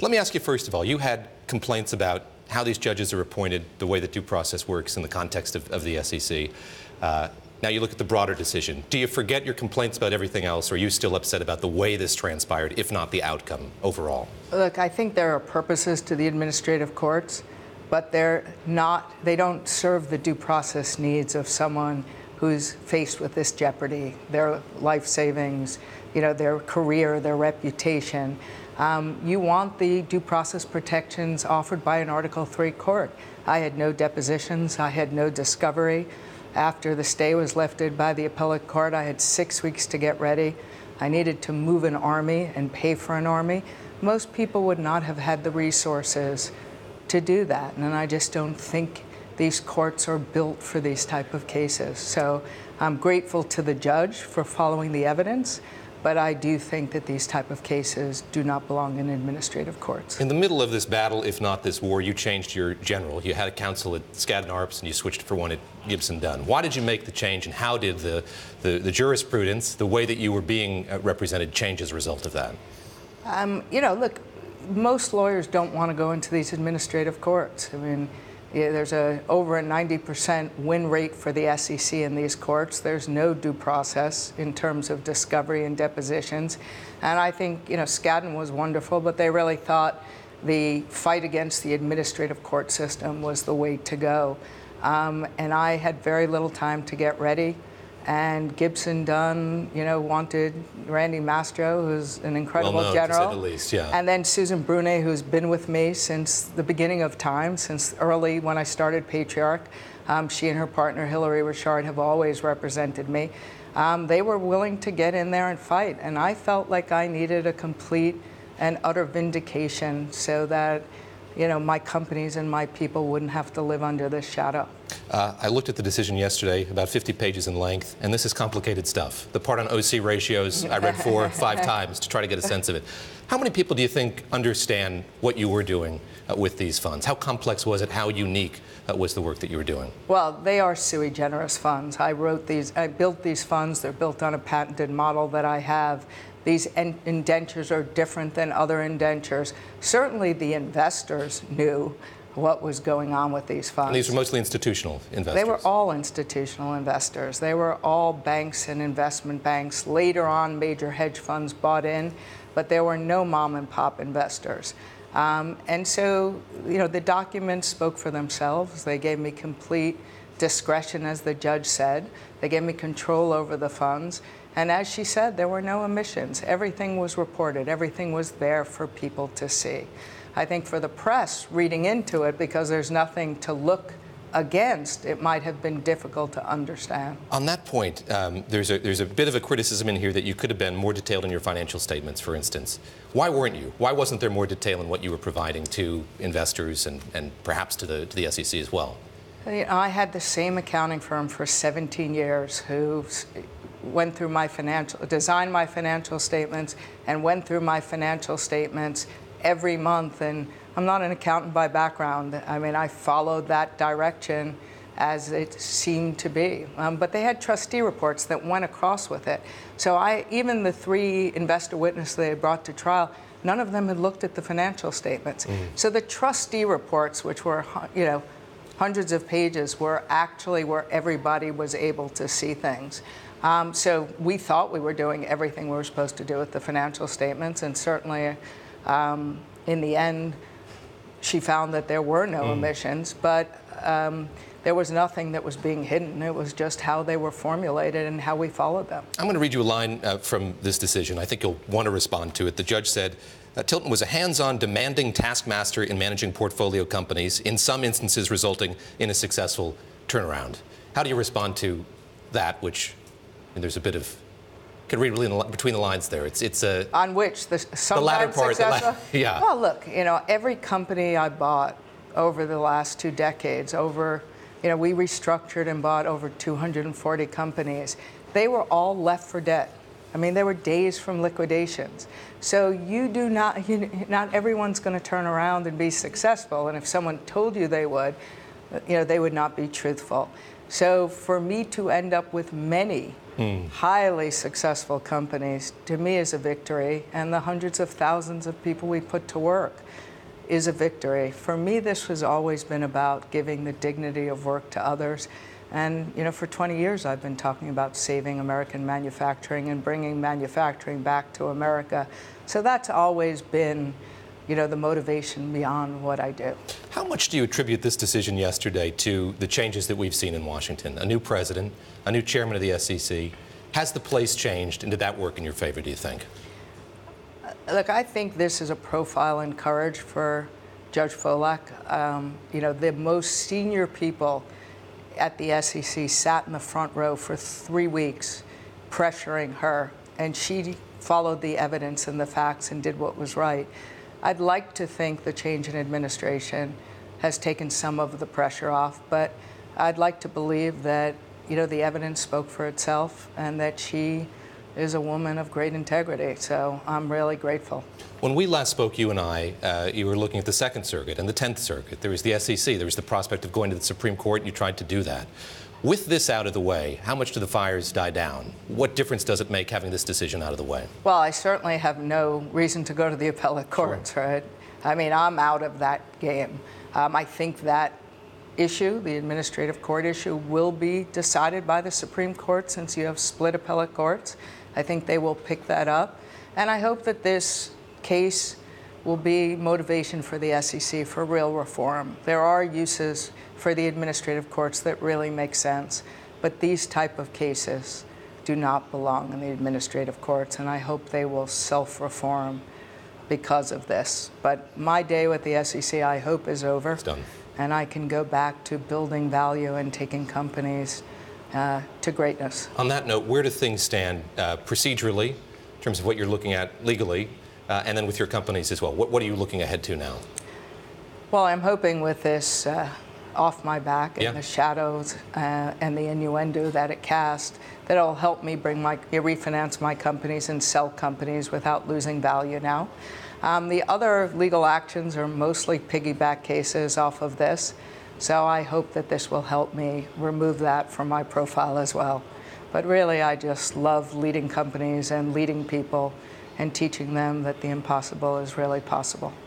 Let me ask you, first of all, you had complaints about how these judges are appointed, the way that due process works in the context of the SEC. Now you look at the broader decision. Do you forget your complaints about everything else, or are you still upset about the way this transpired, if not the outcome overall? Look, I think there are purposes to the administrative courts, but they don't serve the due process needs of someone who's faced with this jeopardy, their life savings, their career, their reputation. You want the due process protections offered by an Article III court. I had no depositions. I had no discovery. After the stay was lifted by the appellate court, I had 6 weeks to get ready. I needed to move an army and pay for an army. Most people would not have had the resources to do that, and I just don't think these courts are built for these type of cases. So I'm grateful to the judge for following the evidence, but I do think that these type of cases do not belong in administrative courts. In the middle of this battle, if not this war, you changed your general. You had a counsel at Skadden Arps and you switched for one at Gibson Dunn. Why did you make the change, and how did the jurisprudence, the way that you were being represented, change as a result of that? Look, most lawyers don't want to go into these administrative courts. I mean, there's over a 90% win rate for the SEC in these courts. There's no due process in terms of discovery and depositions. And I think, Skadden was wonderful, but they really thought the fight against the administrative court system was the way to go. And I had very little time to get ready. And Gibson Dunn, wanted Randy Mastro, who's an incredible general. To say the least, yeah. And then Susan Brunet, who's been with me since the beginning of time, since early when I started Patriarch. She and her partner, Hillary Richard, have always represented me. They were willing to get in there and fight. And I felt like I needed a complete and utter vindication so that, my companies and my people wouldn't have to live under this shadow. I looked at the decision yesterday, about 50 pages in length, and this is complicated stuff. The part on OC ratios, I read 4 or 5 times to try to get a sense of it. How many people do you think understand what you were doing with these funds? How complex was it? How unique was the work that you were doing? Well, they are sui generis funds. I built these funds. They're built on a patented model that I have. These indentures are different than other indentures. Certainly the investors knew what was going on with these funds. And these were mostly institutional investors? They were all institutional investors. They were all banks and investment banks. Later on, major hedge funds bought in, but there were no mom and pop investors. And so, the documents spoke for themselves. They gave me complete discretion, as the judge said. They gave me control over the funds. And as she said, there were no omissions. Everything was reported. Everything was there for people to see. I think for the press reading into it, because there's nothing to look against, it might have been difficult to understand. On that point, there's a bit of a criticism in here that you could have been more detailed in your financial statements, for instance. Why weren't you? Why wasn't there more detail in what you were providing to investors and perhaps to the SEC as well? I had the same accounting firm for 17 years who went through designed my financial statements and went through my financial statements every month. And I'm not an accountant by background. I mean, I followed that direction as it seemed to be. But they had trustee reports that went across with it. So even the 3 investor witnesses they brought to trial, none of them had looked at the financial statements. So the trustee reports, which were, hundreds of pages, were actually where everybody was able to see things. So we thought we were doing everything we were supposed to do with the financial statements, and certainly in the end, she found that there were no omissions, but there was nothing that was being hidden. It was just how they were formulated and how we followed them. I'm going to read you a line from this decision. I think you'll want to respond to it. The judge said, Tilton was a hands-on, demanding taskmaster in managing portfolio companies, in some instances resulting in a successful turnaround. How do you respond to that, which there's a bit of, could read really between the lines there. It's a on which the latter part. Yeah. Well, look, every company I bought over the last 2 decades, we restructured and bought over 240 companies. They were all left for dead. I mean, they were days from liquidations. So not everyone's going to turn around and be successful. And if someone told you they would not be truthful. So for me to end up with many highly successful companies, to me is a victory, and the hundreds of thousands of people we put to work is a victory. For me, this has always been about giving the dignity of work to others. And for 20 years, I've been talking about saving American manufacturing and bringing manufacturing back to America. So that's always been, the motivation beyond what I do. How much do you attribute this decision yesterday to the changes that we've seen in Washington? A new president, a new chairman of the SEC. Has the place changed, and did that work in your favor, do you think? Look, I think this is a profile in courage for Judge Folak. The most senior people at the SEC sat in the front row for 3 weeks pressuring her, and she followed the evidence and the facts and did what was right. I'd like to think the change in administration has taken some of the pressure off, but I'd like to believe that the evidence spoke for itself and that she is a woman of great integrity. So I'm really grateful. When we last spoke, you and I, you were looking at the Second Circuit and the 10th Circuit. There was the SEC. There was the prospect of going to the Supreme Court, and you tried to do that. With this out of the way, how much do the fires die down? What difference does it make having this decision out of the way? Well, I certainly have no reason to go to the appellate courts, Sure. right? I mean, I'm out of that game. I think that issue, the administrative court issue, will be decided by the Supreme Court since you have split appellate courts. I think they will pick that up. And I hope that this case will be motivation for the SEC for real reform. There are uses for the administrative courts that really make sense, but these type of cases do not belong in the administrative courts, and I hope they will self-reform because of this. But my day with the SEC, I hope, is over. It's done. And I can go back to building value and taking companies to greatness. On that note, where do things stand procedurally in terms of what you're looking at legally, and then with your companies as well? What are you looking ahead to now? Well, I'm hoping with this off my back and the shadows and the innuendo that it cast, that it'll help me refinance my companies and sell companies without losing value now. The other legal actions are mostly piggyback cases off of this, so I hope that this will help me remove that from my profile as well. But really, I just love leading companies and leading people and teaching them that the impossible is really possible.